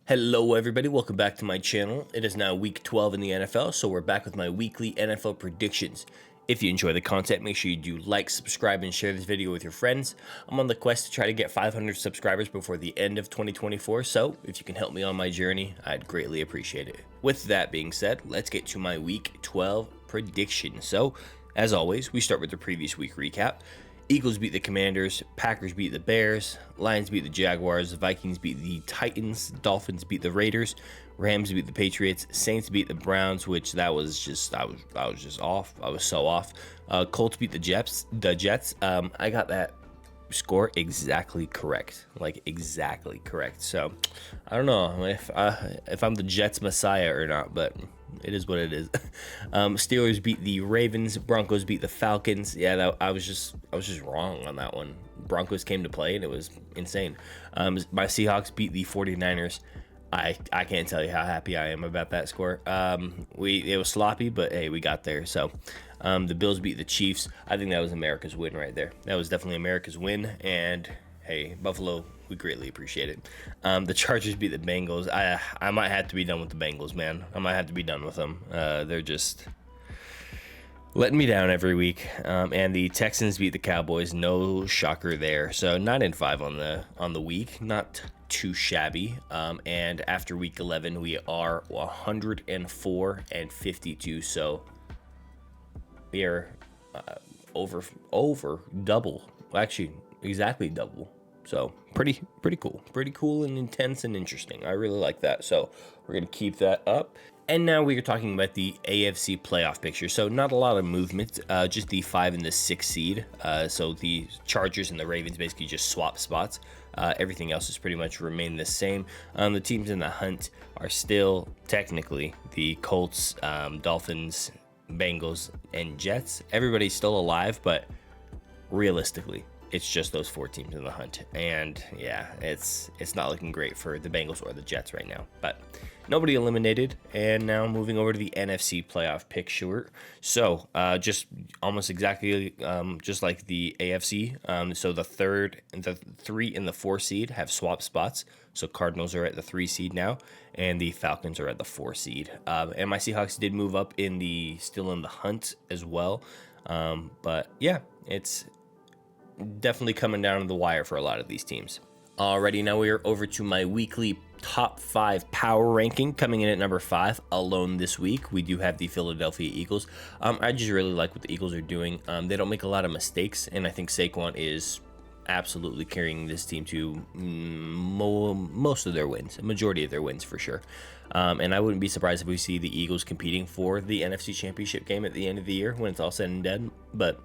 Hello everybody, welcome back to my channel. It is now week 12 in the NFL, so we're back with my weekly NFL predictions. If you enjoy the content, make sure you do like, subscribe, and share this video with your friends. I'm on the quest to try to get 500 subscribers before the end of 2024, so if you can help me on my journey, I'd greatly appreciate it. With that being said, let's get to my week 12 prediction. So, as always, we start with the previous week recap. Eagles beat the Commanders, Packers beat the Bears, Lions beat the Jaguars, Vikings beat the Titans, Dolphins beat the Raiders, Rams beat the Patriots, Saints beat the Browns, which that was just I was just off. I was so off. Colts beat the Jets. I got that score exactly correct, like exactly correct. So I don't know if I'm the Jets messiah or not, but it is what it is. Steelers beat the Ravens. Broncos beat the Falcons. Yeah, I was just wrong on that one. Broncos came to play and it was insane. My Seahawks beat the 49ers. I can't tell you how happy I am about that score. It was sloppy, but hey, we got there. So the Bills beat the Chiefs. I think that was America's win right there. That was definitely America's win. And hey, Buffalo, we greatly appreciate it. The Chargers beat the Bengals. I might have to be done with the Bengals, man. I might have to be done with them. They're just letting me down every week. And the Texans beat the Cowboys. No shocker there. So 9-5 on the week. Not too shabby. And after week 11, we are 104-52. So we are over double. Well, actually, exactly double. So pretty cool and intense and interesting. I really like that. So we're gonna keep that up. And now we are talking about the AFC playoff picture. So not a lot of movement, just the 5 and the 6 seed. So the Chargers and the Ravens basically just swap spots. Everything else has pretty much remained the same. The teams in the hunt are still technically the Colts, Dolphins, Bengals, and Jets. Everybody's still alive, but realistically, it's just those 4 teams in the hunt. And yeah, it's not looking great for the Bengals or the Jets right now. But nobody eliminated. And now moving over to the NFC playoff picture. So just almost exactly just like the AFC. So the 3 and the 4 seed have swapped spots. So Cardinals are at the 3 seed now, and the Falcons are at the 4 seed. And my Seahawks did move up still in the hunt as well. But yeah, it's definitely coming down to the wire for a lot of these teams. Alrighty, now we are over to my weekly top 5 power ranking. Coming in at number 5 alone this week, we do have the Philadelphia Eagles. I just really like what the Eagles are doing. They don't make a lot of mistakes, and I think Saquon is absolutely carrying this team to most of their wins, a majority of their wins for sure. And I wouldn't be surprised if we see the Eagles competing for the NFC Championship game at the end of the year when it's all said and done. But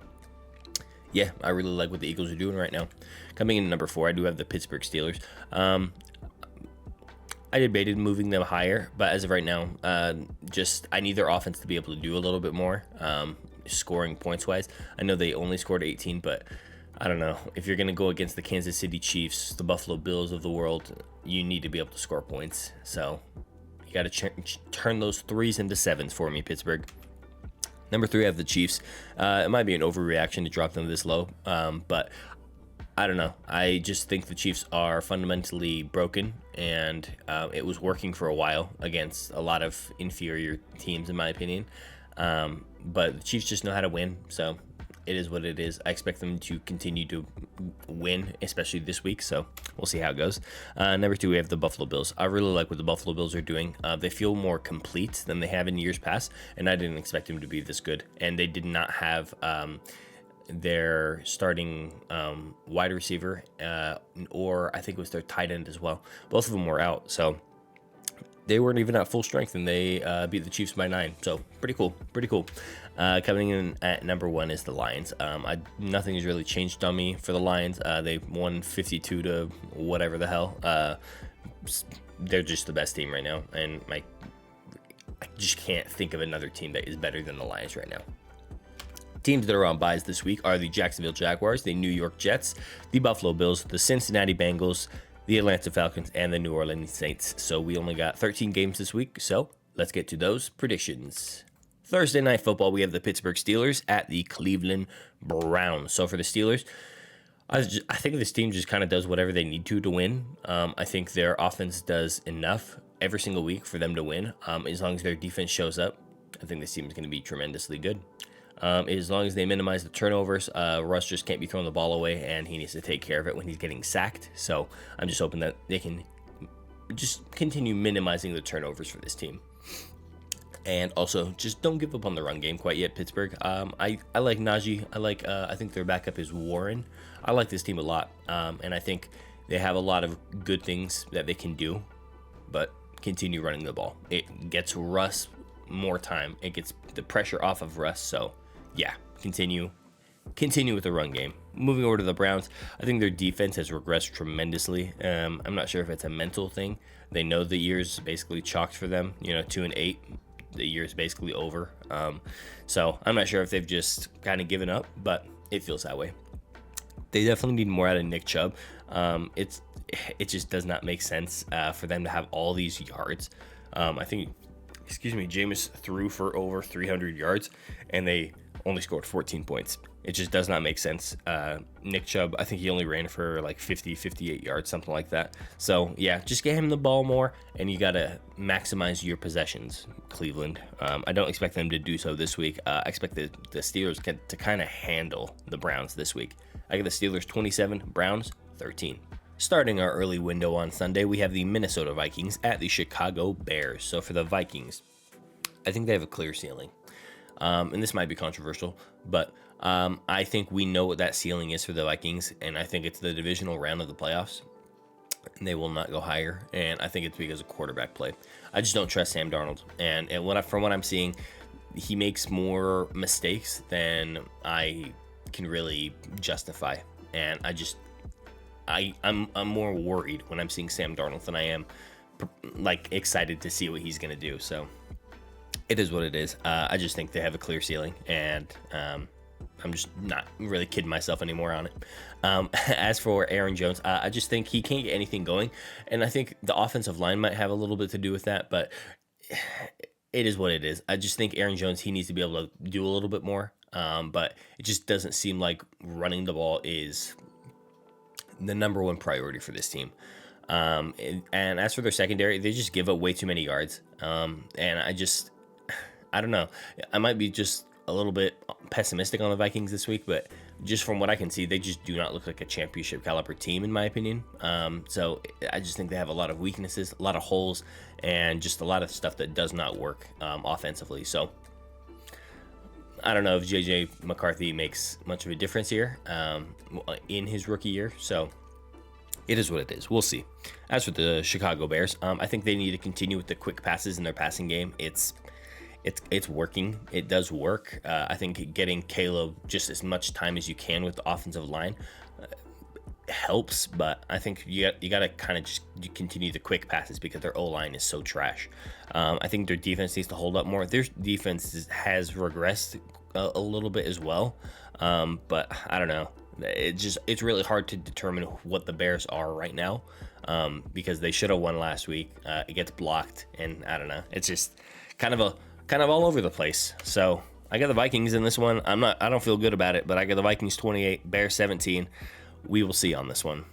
yeah, I really like what the Eagles are doing right now. Coming in at number 4, I do have the Pittsburgh Steelers. I debated moving them higher, but as of right now, I need their offense to be able to do a little bit more, scoring points-wise. I know they only scored 18, but I don't know. If you're going to go against the Kansas City Chiefs, the Buffalo Bills of the world, you need to be able to score points. So you got to turn those 3s into 7s for me, Pittsburgh. Number 3, I have the Chiefs. It might be an overreaction to drop them this low, but I don't know. I just think the Chiefs are fundamentally broken, and it was working for a while against a lot of inferior teams, in my opinion. But the Chiefs just know how to win, so it is what it is. I expect them to continue to win, especially this week, so we'll see how it goes. Number 2, we have the Buffalo Bills. I really like what the Buffalo Bills are doing. They feel more complete than they have in years past, and I didn't expect them to be this good. And they did not have their starting wide receiver, or I think it was their tight end as well. Both of them were out, so they weren't even at full strength, and they beat the Chiefs by 9. So pretty cool. Coming in at number 1 is the Lions. Nothing has really changed on me for the Lions. They won 52 to whatever the hell. They're just the best team right now, and I just can't think of another team that is better than the Lions right now. Teams that are on buys this week are the Jacksonville Jaguars, the New York Jets, the Buffalo Bills, the Cincinnati Bengals, the Atlanta Falcons, and the New Orleans Saints. So we only got 13 games this week, so let's get to those predictions. Thursday Night Football, we have the Pittsburgh Steelers at the Cleveland Browns. So for the Steelers, I think this team just kind of does whatever they need to win. I think their offense does enough every single week for them to win. As long as their defense shows up, I think this team is going to be tremendously good. As long as they minimize the turnovers, Russ just can't be throwing the ball away, and he needs to take care of it when he's getting sacked. So I'm just hoping that they can just continue minimizing the turnovers for this team. And also, just don't give up on the run game quite yet, Pittsburgh. I like Najee. I think their backup is Warren. I like this team a lot, and I think they have a lot of good things that they can do, but continue running the ball. It gets Russ more time. It gets the pressure off of Russ. So, yeah, continue with the run game. Moving over to the Browns, I think their defense has regressed tremendously. I'm not sure if it's a mental thing. They know the year's basically chalked for them. 2-8. The year is basically over. So I'm not sure if they've just kind of given up, but it feels that way. They definitely need more out of Nick Chubb. It just does not make sense for them to have all these yards. I think, Jameis threw for over 300 yards, and they only scored 14 points. It just does not make sense. Nick Chubb, I think he only ran for like 50, 58 yards, something like that. So, yeah, just get him the ball more, and you got to maximize your possessions, Cleveland. I don't expect them to do so this week. I expect the Steelers to kind of handle the Browns this week. I got the Steelers 27, Browns 13. Starting our early window on Sunday, we have the Minnesota Vikings at the Chicago Bears. So for the Vikings, I think they have a clear ceiling. And this might be controversial, but I think we know what that ceiling is for the Vikings, and I think it's the divisional round of the playoffs, and they will not go higher, and I think it's because of quarterback play. I just don't trust Sam Darnold, and from what I'm seeing, he makes more mistakes than I can really justify, and I'm more worried when I'm seeing Sam Darnold than I am excited to see what he's going to do, so it is what it is. I just think they have a clear ceiling, and I'm just not really kidding myself anymore on it. As for Aaron Jones, I just think he can't get anything going, and I think the offensive line might have a little bit to do with that, but it is what it is. I just think Aaron Jones, he needs to be able to do a little bit more, but it just doesn't seem like running the ball is the number one priority for this team. And as for their secondary, they just give up way too many yards, and I don't know. I might be just a little bit pessimistic on the Vikings this week, but just from what I can see, they just do not look like a championship caliber team, in my opinion. So I just think they have a lot of weaknesses, a lot of holes, and just a lot of stuff that does not work offensively. So I don't know if J.J. McCarthy makes much of a difference here in his rookie year. So it is what it is. We'll see. As for the Chicago Bears, I think they need to continue with the quick passes in their passing game. It's working. It does work. I think getting Caleb just as much time as you can with the offensive line helps, but I think you got to kind of just continue the quick passes because their O-line is so trash. I think their defense needs to hold up more. Their defense has regressed a little bit as well, but I don't know. It's really hard to determine what the Bears are right now because they should have won last week. It gets blocked, and I don't know. It's just kind of all over the place. So I got the Vikings in this one. I don't feel good about it, but I got the Vikings 28, Bears 17. We will see on this one.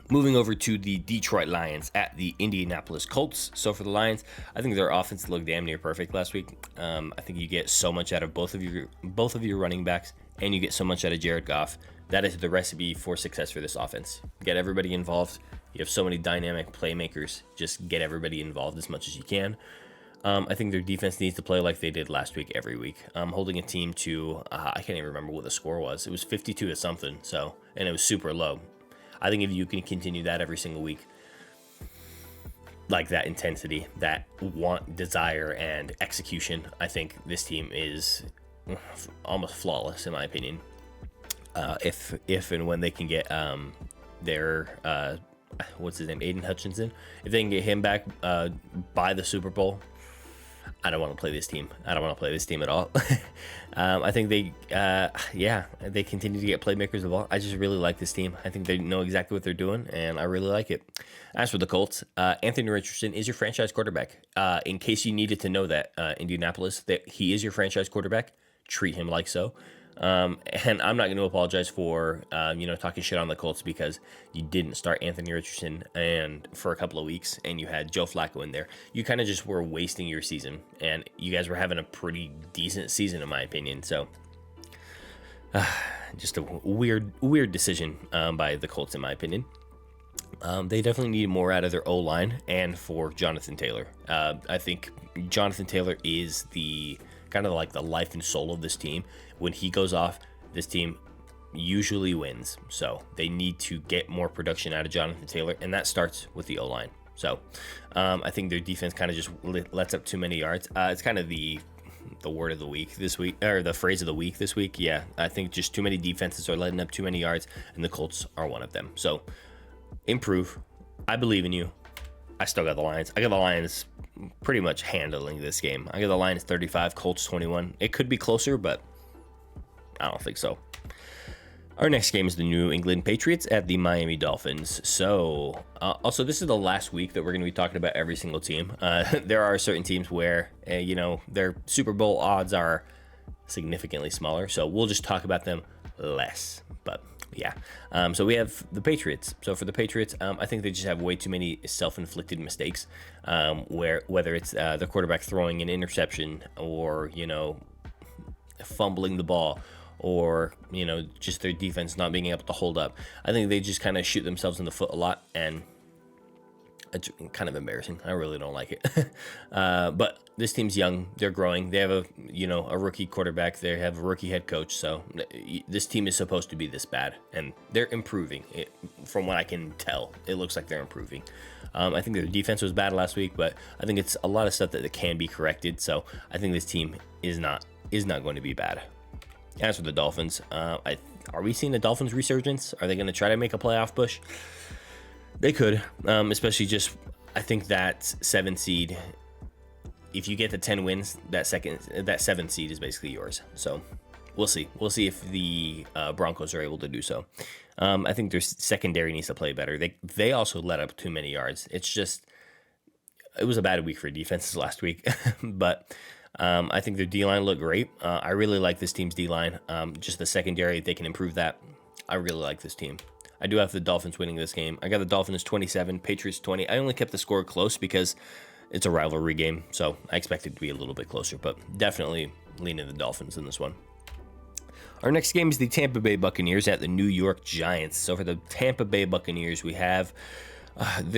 Moving over to the Detroit Lions at the Indianapolis Colts. So for the Lions, I think their offense looked damn near perfect last week. I think you get so much out of both of your running backs, and you get so much out of Jared Goff. That is the recipe for success for this offense. Get everybody involved. You have so many dynamic playmakers. Just get everybody involved as much as you can. I think their defense needs to play like they did last week every week. Holding a team to, I can't even remember what the score was. It was 52 to something, and it was super low. I think if you can continue that every single week, like that intensity, that want, desire, and execution, I think this team is almost flawless in my opinion. If and when they can get their what's his name, Aiden Hutchinson, if they can get him back by the Super Bowl, I don't want to play this team. I don't want to play this team at all. I think they continue to get playmakers the ball. I just really like this team. I think they know exactly what they're doing, and I really like it. As for the Colts, Anthony Richardson is your franchise quarterback. In case you needed to know that, Indianapolis, that he is your franchise quarterback, treat him like so. And I'm not going to apologize for, talking shit on the Colts because you didn't start Anthony Richardson and for a couple of weeks and you had Joe Flacco in there. You kind of just were wasting your season, and you guys were having a pretty decent season, in my opinion. So, just a weird decision by the Colts, in my opinion. They definitely need more out of their O-line and for Jonathan Taylor. I think Jonathan Taylor is the kind of like the life and soul of this team. When he goes off, this team usually wins. So they need to get more production out of Jonathan Taylor, and that starts with the O-line. So I think their defense kind of just lets up too many yards. It's kind of the word of the week this week, or the phrase of the week this week. Yeah, I think just too many defenses are letting up too many yards, and the Colts are one of them. So improve. I believe in you. I still got the Lions. I got the Lions pretty much handling this game. I got the Lions 35, Colts 21. It could be closer, but I don't think so. Our next game is the New England Patriots at the Miami Dolphins. So, also, this is the last week that we're going to be talking about every single team. There are certain teams where, their Super Bowl odds are significantly smaller. So we'll just talk about them less. But yeah, so we have the Patriots. So for the Patriots, I think they just have way too many self-inflicted mistakes, whether it's the quarterback throwing an interception or, fumbling the ball, or, just their defense not being able to hold up. I think they just kind of shoot themselves in the foot a lot, and it's kind of embarrassing. I really don't like it. But this team's young. They're growing. They have a rookie quarterback. They have a rookie head coach. So this team is supposed to be this bad, and they're improving. From what I can tell, it looks like they're improving. I think their defense was bad last week, but I think it's a lot of stuff that can be corrected. So I think this team is not going to be bad. As for the Dolphins, are we seeing the Dolphins resurgence? Are they going to try to make a playoff push? They could, especially just, I think that 7 seed, if you get the 10 wins, that 7 seed is basically yours. So we'll see. We'll see if the Broncos are able to do so. I think their secondary needs to play better. They also let up too many yards. It was a bad week for defenses last week, but I think their D-line looked great. I really like this team's D-line. Just the secondary, if they can improve that, I really like this team. I do have the Dolphins winning this game. I got the Dolphins 27, Patriots 20. I only kept the score close because it's a rivalry game, so I expect it to be a little bit closer, but definitely leaning the Dolphins in this one. Our next game is the Tampa Bay Buccaneers at the New York Giants. So for the Tampa Bay Buccaneers, we have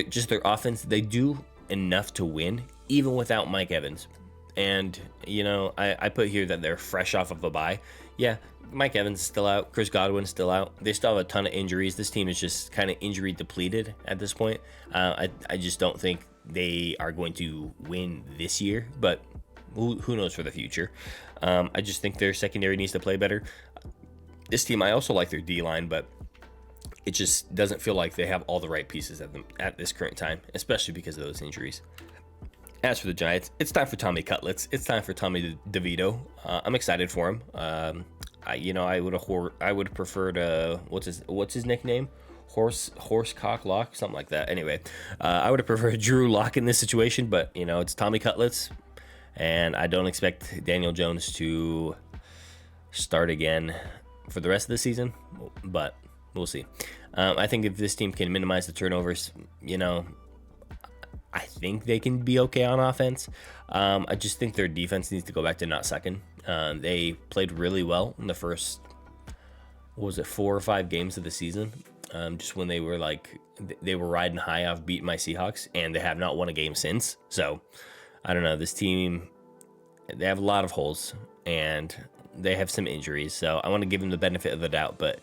just their offense. They do enough to win, even without Mike Evans. And, I put here that they're fresh off of a bye. Yeah, Mike Evans is still out. Chris Godwin's still out. They still have a ton of injuries. This team is just kind of injury depleted at this point. I just don't think they are going to win this year, but who knows for the future. I just think their secondary needs to play better. This team, I also like their D-line, but it just doesn't feel like they have all the right pieces at this current time, especially because of those injuries. As for the Giants, it's time for Tommy Cutlets. It's time for Tommy DeVito. I'm excited for him. I would have preferred what's his nickname? Horse Cock Lock, something like that. Anyway, I would have preferred Drew Lock in this situation, but it's Tommy Cutlets, and I don't expect Daniel Jones to start again for the rest of the season, but we'll see. I think if this team can minimize the turnovers, I think they can be okay on offense. I just think their defense needs to go back to not sucking. They played really well in the first, 4 or 5 games of the season. Just when they were riding high off beating my Seahawks, and they have not won a game since. So I don't know. This team, they have a lot of holes, and they have some injuries. So I want to give them the benefit of the doubt, but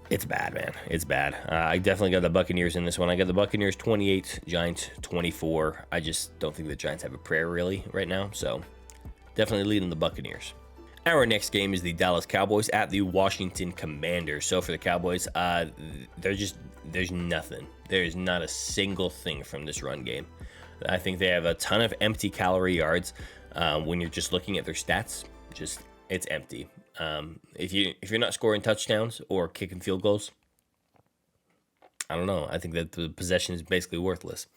it's bad, man. It's bad. I definitely got the Buccaneers in this one. I got the Buccaneers 28, Giants 24. I just don't think the Giants have a prayer really right now. So definitely leading the Buccaneers. Our next game is the Dallas Cowboys at the Washington Commanders. So for the Cowboys, there's nothing. There is not a single thing from this run game. I think they have a ton of empty calorie yards. When you're just looking at their stats, it's empty. If you're not scoring touchdowns or kicking field goals, I don't know. I think that the possession is basically worthless.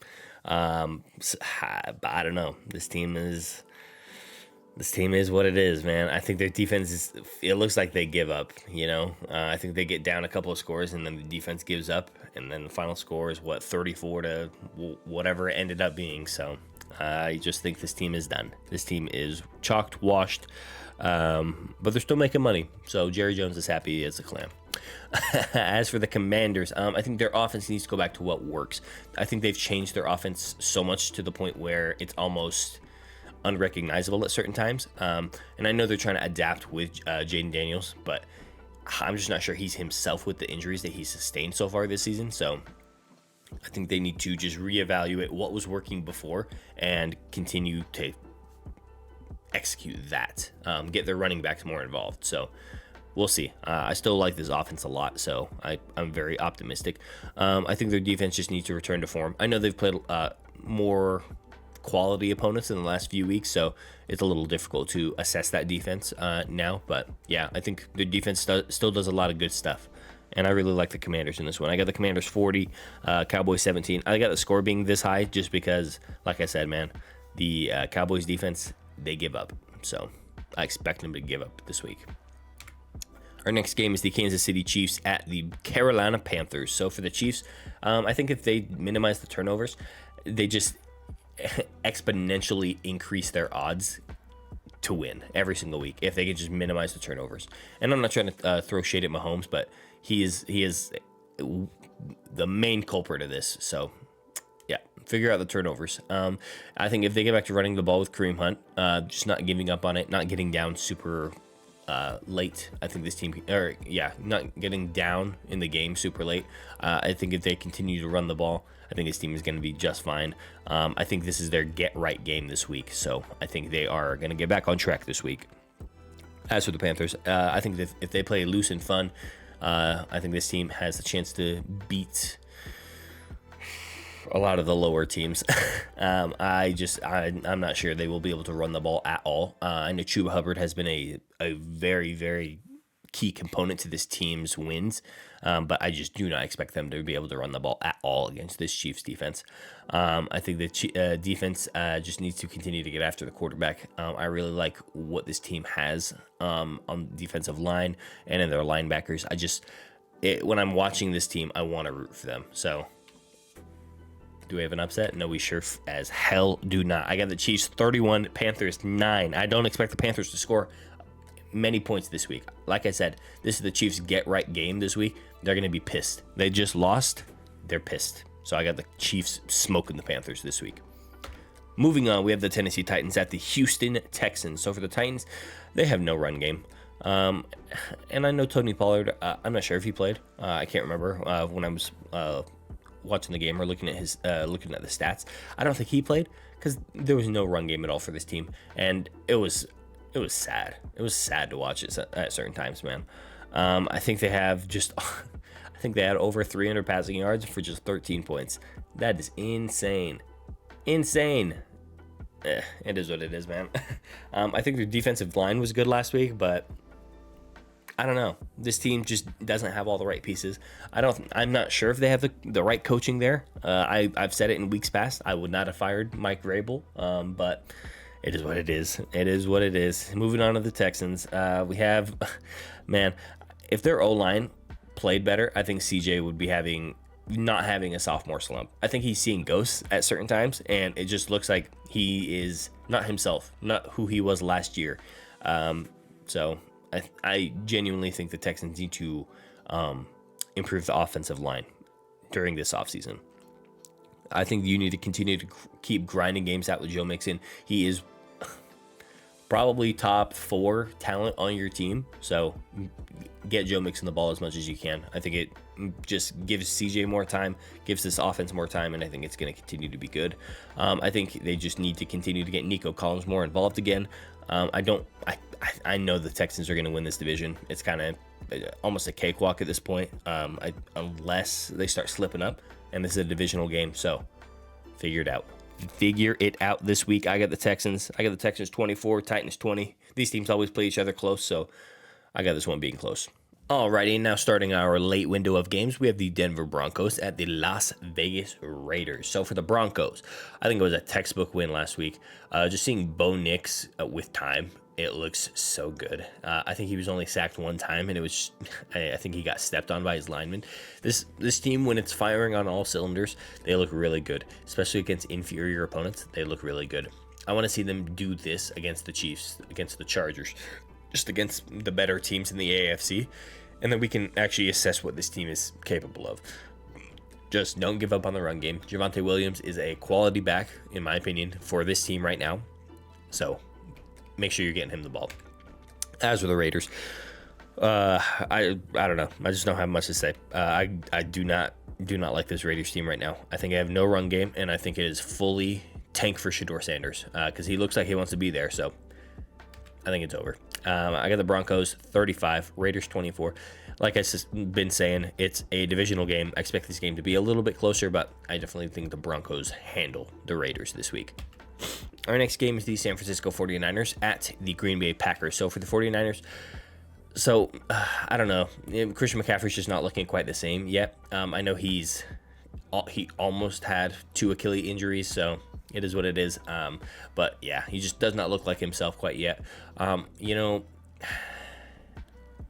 But I don't know. This team is This team is what it is, man. I think their defense is, it looks like they give up, I think they get down a couple of scores and then the defense gives up. And then the final score is 34 to whatever it ended up being. So I just think this team is done. This team is chalked, washed, but they're still making money. So Jerry Jones is happy as a clam. As for the Commanders, I think their offense needs to go back to what works. I think they've changed their offense so much to the point where it's almost unrecognizable at certain times. And I know they're trying to adapt with Jaden Daniels, but I'm just not sure he's himself with the injuries that he's sustained so far this season. So I think they need to just reevaluate what was working before and continue to execute that, get their running backs more involved. So we'll see. I still like this offense a lot, so I'm very optimistic. I think their defense just needs to return to form. I know they've played more quality opponents in the last few weeks, so it's a little difficult to assess that defense now. But yeah, I think the defense still does a lot of good stuff, and I really like the Commanders in this one. I got the Commanders 40, Cowboys 17. I got the score being this high just because, like I said, man, the Cowboys defense, they give up, so I expect them to give up this week. Our next game is the Kansas City Chiefs at the Carolina Panthers. So for the Chiefs, I think if they minimize the turnovers, they just exponentially increase their odds to win every single week if they can just minimize the turnovers. And I'm not trying to throw shade at Mahomes, but he is the main culprit of this. So yeah, figure out the turnovers. I think if they get back to running the ball with Kareem Hunt, just not giving up on it, not getting down super late. I think this team, not getting down in the game super late. I think if they continue to run the ball, I think this team is going to be just fine. I think this is their get right game this week, so I think they are going to get back on track this week. As for the Panthers, I think that if they play loose and fun, I think this team has a chance to beat a lot of the lower teams. I'm not sure they will be able to run the ball at all. I know Chuba Hubbard has been a very, very key component to this team's wins, but I just do not expect them to be able to run the ball at all against this Chiefs defense. I think the defense just needs to continue to get after the quarterback. I really like what this team has on the defensive line and in their linebackers. When I'm watching this team, I want to root for them. So do we have an upset? No, we sure as hell do not. I got the Chiefs 31, Panthers 9. I don't expect the Panthers to score many points this week. Like I said, this is the Chiefs get right game this week. They're going to be pissed. They just lost. They're pissed. So I got the Chiefs smoking the Panthers this week. Moving on, we have the Tennessee Titans at the Houston Texans. So for the Titans, they have no run game. And I know Tony Pollard, I'm not sure if he played. I can't remember when I was watching the game or looking at the stats. I don't think he played because there was no run game at all for this team, and it was sad. It was sad to watch it at certain times, man. I think they had over 300 passing yards for just 13 points. That is insane. It is what it is, man. I think their defensive line was good last week, but I don't know. This team just doesn't have all the right pieces. I'm not sure if they have the right coaching there. I've said it in weeks past. I would not have fired Mike Vrabel, but it is what it is. It is what it is. Moving on to the Texans, we have, man, if their O-line played better, I think CJ would be not having a sophomore slump. I think he's seeing ghosts at certain times, and it just looks like he is not himself, not who he was last year. So I genuinely think the Texans need to improve the offensive line during this offseason. I think you need to continue to keep grinding games out with Joe Mixon. He is probably top 4 talent on your team, so get Joe Mixon the ball as much as you can. I think it just gives CJ more time, gives this offense more time, and I think it's going to continue to be good. I think they just need to continue to get Nico Collins more involved again. I know the Texans are going to win this division. It's kind of almost a cakewalk at this point, unless they start slipping up, and this is a divisional game, so figure it out this week. I got the Texans 24, Titans 20. These teams always play each other close, so I got this one being close. Alrighty, now starting our late window of games, we have the Denver Broncos at the Las Vegas Raiders. So for the Broncos, I think it was a textbook win last week. Just seeing Bo Nix with time, it looks so good. I think he was only sacked one time, and it was I think he got stepped on by his lineman. This team, when it's firing on all cylinders, they look really good, especially against inferior opponents. They look really good. I want to see them do this against the Chiefs, against the Chargers, just against the better teams in the AFC. And then we can actually assess what this team is capable of. Just don't give up on the run game. Javonte Williams is a quality back, in my opinion, for this team right now. So make sure you're getting him the ball. As for the Raiders, I don't know. I just don't have much to say. I do not like this Raiders team right now. I think I have no run game, and I think it is fully tank for Shedeur Sanders because he looks like he wants to be there. So I think it's over. I got the Broncos 35, Raiders 24. Like I've been saying, it's a divisional game. I expect this game to be a little bit closer, but I definitely think the Broncos handle the Raiders this week. Our next game is the San Francisco 49ers at the Green Bay Packers. So for the 49ers, I don't know. Christian McCaffrey's just not looking quite the same yet. I know he almost had 2 Achilles injuries, so it is what it is. But yeah, he just does not look like himself quite yet.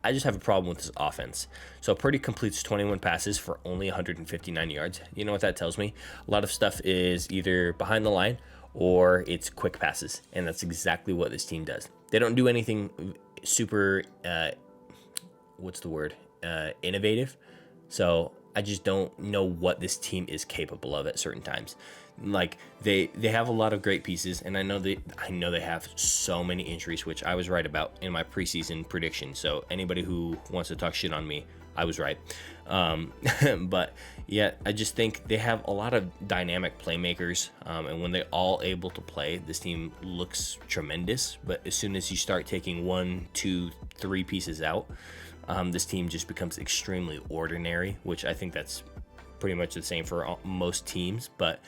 I just have a problem with this offense. So Purdy completes 21 passes for only 159 yards. You know what that tells me? A lot of stuff is either behind the line or it's quick passes. And that's exactly what this team does. They don't do anything super, innovative. So I just don't know what this team is capable of at certain times. Like they have a lot of great pieces, and I know they have so many injuries, which I was right about in my preseason prediction. So anybody who wants to talk shit on me, I was right. But yeah, I just think they have a lot of dynamic playmakers, and when they're all able to play, this team looks tremendous. But as soon as you start taking 1, 2, 3 pieces out, this team just becomes extremely ordinary, which I think that's pretty much the same for most teams. But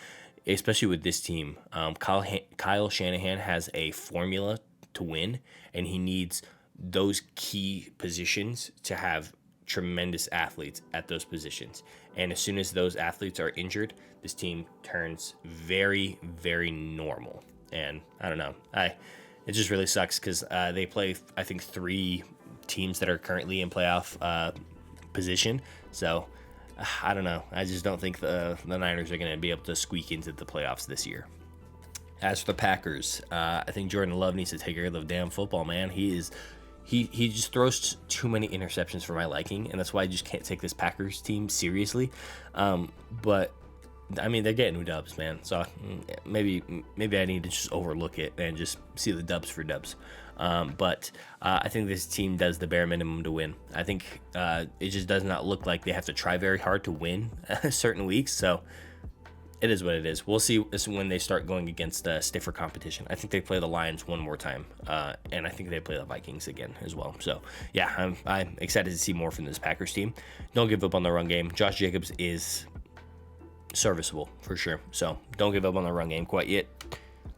especially with this team, Kyle Shanahan has a formula to win, and he needs those key positions to have tremendous athletes at those positions. And as soon as those athletes are injured, this team turns very, very normal. And I don't know. It just really sucks because they play, I think, 3 teams that are currently in playoff position. So I don't know. I just don't think the Niners are going to be able to squeak into the playoffs this year. As for the Packers, I think Jordan Love needs to take care of the damn football, man. He just throws too many interceptions for my liking, and that's why I just can't take this Packers team seriously. But I mean, they're getting dubs, man. So maybe I need to just overlook it and just see the dubs for dubs. But I think this team does the bare minimum to win. I think it just does not look like they have to try very hard to win certain weeks. So it is what it is. We'll see when they start going against stiffer competition. I think they play the Lions one more time, and I think they play the Vikings again as well. So yeah, I'm excited to see more from this Packers team. Don't give up on the run game. Josh Jacobs is serviceable for sure. So don't give up on the run game quite yet.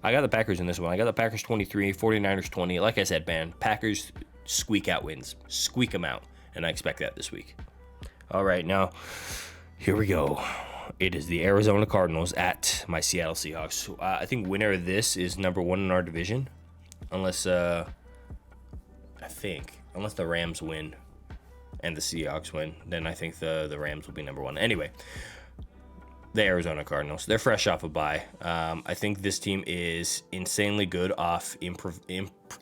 I got the Packers in this one. I got the Packers 23, 49ers 20. Like I said, man, Packers squeak out wins. Squeak them out. And I expect that this week. All right, now, here we go. It is the Arizona Cardinals at my Seattle Seahawks. I think winner of this is number 1 in our division. Unless the Rams win and the Seahawks win, then I think the Rams will be number 1. Anyway, the Arizona Cardinals. They're fresh off a bye. I think this team is insanely good off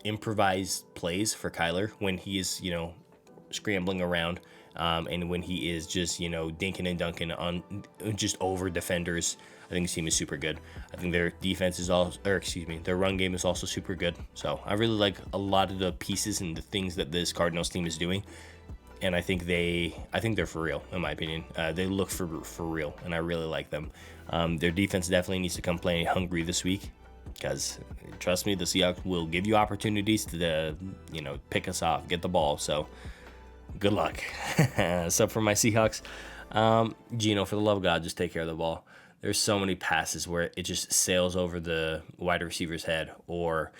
improvised plays for Kyler when he is, scrambling around, and when he is just, dinking and dunking on just over defenders. I think this team is super good. I think their defense is their run game is also super good. So I really like a lot of the pieces and the things that this Cardinals team is doing. And I think they're for real, in my opinion. They look for real, and I really like them. Their defense definitely needs to come playing hungry this week, because trust me, the Seahawks will give you opportunities to, pick us off, get the ball. So good luck. So for my Seahawks, Geno, for the love of God, just take care of the ball. There's so many passes where it just sails over the wide receiver's head, or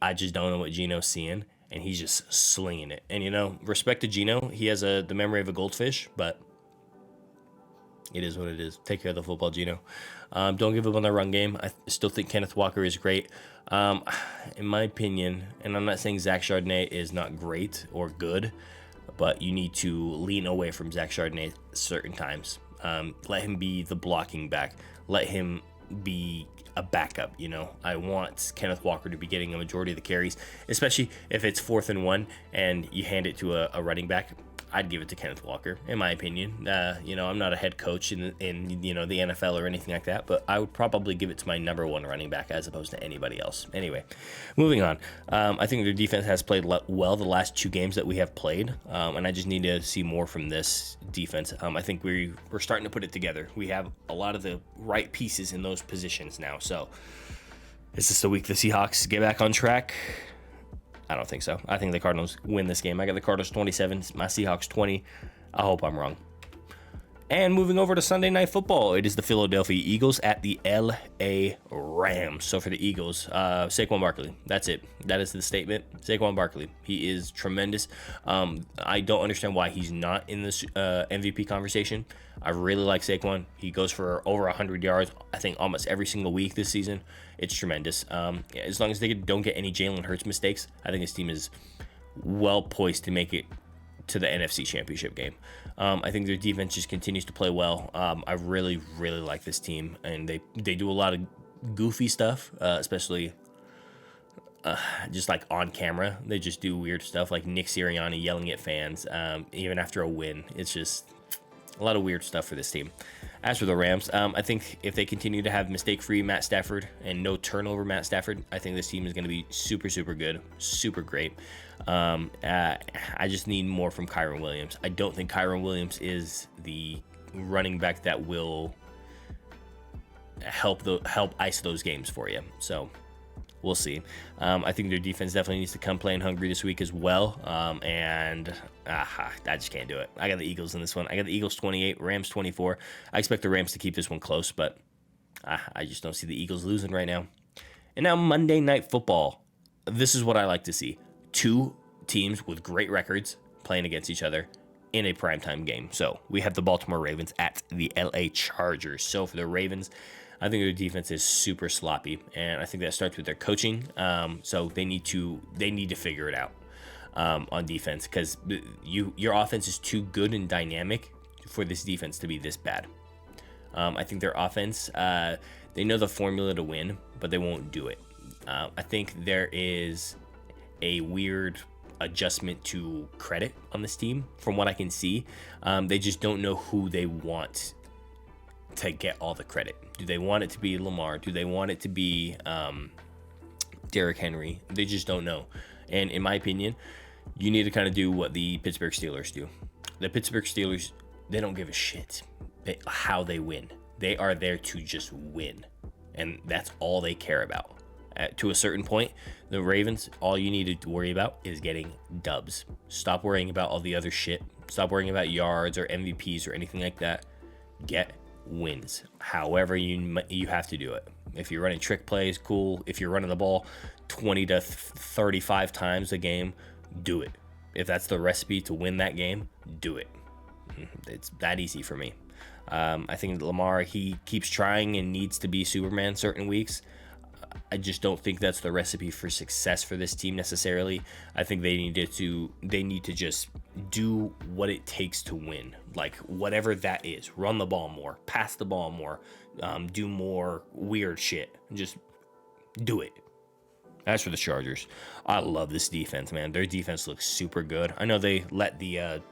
I just don't know what Geno's seeing. and he's just slinging it. And, you know, respect to Geno. He has the memory of a goldfish, but it is what it is. Take care of the football, Geno. Don't give up on the run game. I still think Kenneth Walker is great. In my opinion, and I'm not saying Zach Charbonnet is not great or good, but you need to lean away from Zach Charbonnet certain times. Let him be the blocking back. Let him be a backup, you know. I want Kenneth Walker to be getting a majority of the carries, especially if it's 4th and 1 and you hand it to a running back. I'd give it to Kenneth Walker, in my opinion. You know, I'm not a head coach in you know, the NFL or anything like that, but I would probably give it to my number 1 running back as opposed to anybody else. Anyway, moving on. I think their defense has played well the last 2 games that we have played, and I just need to see more from this defense. I think we're starting to put it together. We have a lot of the right pieces in those positions now. So, is this the week the Seahawks get back on track? I don't think so. I think the Cardinals win this game. I got the Cardinals 27, my Seahawks 20. I hope I'm wrong. And moving over to Sunday Night Football, it is the Philadelphia Eagles at the L.A. Rams. So for the Eagles, Saquon Barkley. That's it. That is the statement. Saquon Barkley. He is tremendous. I don't understand why he's not in this MVP conversation. I really like Saquon. He goes for over 100 yards, I think, almost every single week this season. It's tremendous. As long as they don't get any Jalen Hurts mistakes, I think his team is well poised to make it to the NFC Championship game. I think their defense just continues to play well. I really, really like this team, and they do a lot of goofy stuff, especially just like on camera. They just do weird stuff, like Nick Sirianni yelling at fans, even after a win. It's just a lot of weird stuff for this team. As for the Rams, I think if they continue to have mistake-free Matt Stafford and no turnover Matt Stafford, I think this team is going to be super, super good, super great. I just need more from Kyren Williams. I don't think Kyren Williams is the running back that will help ice those games for you. So we'll see. I think their defense definitely needs to come playing hungry this week as well. And I just can't do it. I got the Eagles in this one. I got the Eagles 28, Rams 24. I expect the Rams to keep this one close, but I just don't see the Eagles losing right now. And now Monday Night Football. This is what I like to see. 2 teams with great records playing against each other in a primetime game. So we have the Baltimore Ravens at the LA Chargers. So for the Ravens, I think their defense is super sloppy, and I think that starts with their coaching. So they need to figure it out on defense, because your offense is too good and dynamic for this defense to be this bad. I think their offense, they know the formula to win, but they won't do it. I think there is a weird adjustment to credit on this team from what I can see. They just don't know who they want to get all the credit. Do they want it to be Lamar? Do they want it to be Derrick Henry? They just don't know. And in my opinion, you need to kind of do what the Pittsburgh Steelers do. The Pittsburgh Steelers, they don't give a shit how they win. They are there to just win, and that's all they care about. To a certain point, the Ravens, all you need to worry about is getting dubs. Stop worrying about all the other shit. Stop worrying about yards or MVPs or anything like that. Get wins. However you have to do it. If you're running trick plays, cool. If you're running the ball 20 to 35 times a game, do it. If that's the recipe to win that game, do it. It's that easy for me. I think Lamar, he keeps trying and needs to be Superman certain weeks. I just don't think that's the recipe for success for this team necessarily. I think they need to just do what it takes to win, like whatever that is. Run the ball more, pass the ball more, do more weird shit. Just do it. As for the Chargers, I love this defense, man. Their defense looks super good. I know they let the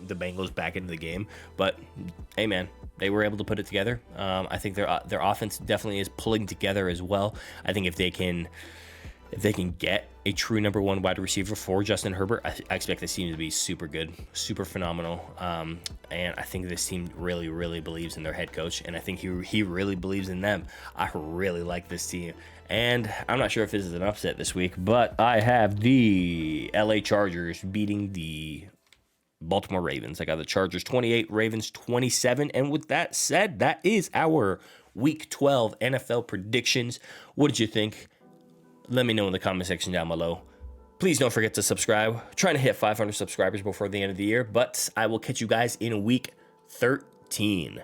Bengals back into the game, but hey, man, they were able to put it together. I think their offense definitely is pulling together as well. I think if they can get a true number 1 wide receiver for Justin Herbert, I expect this team to be super good, super phenomenal. And I think this team really, really believes in their head coach, and I think he really believes in them. I really like this team. And I'm not sure if this is an upset this week, but I have the LA Chargers beating the Baltimore Ravens. I got the Chargers 28, Ravens 27. And with that said, that is our Week 12 NFL predictions. What did you think? Let me know in the comment section down below. Please don't forget to subscribe. Trying to hit 500 subscribers before the end of the year, but I will catch you guys in week 13.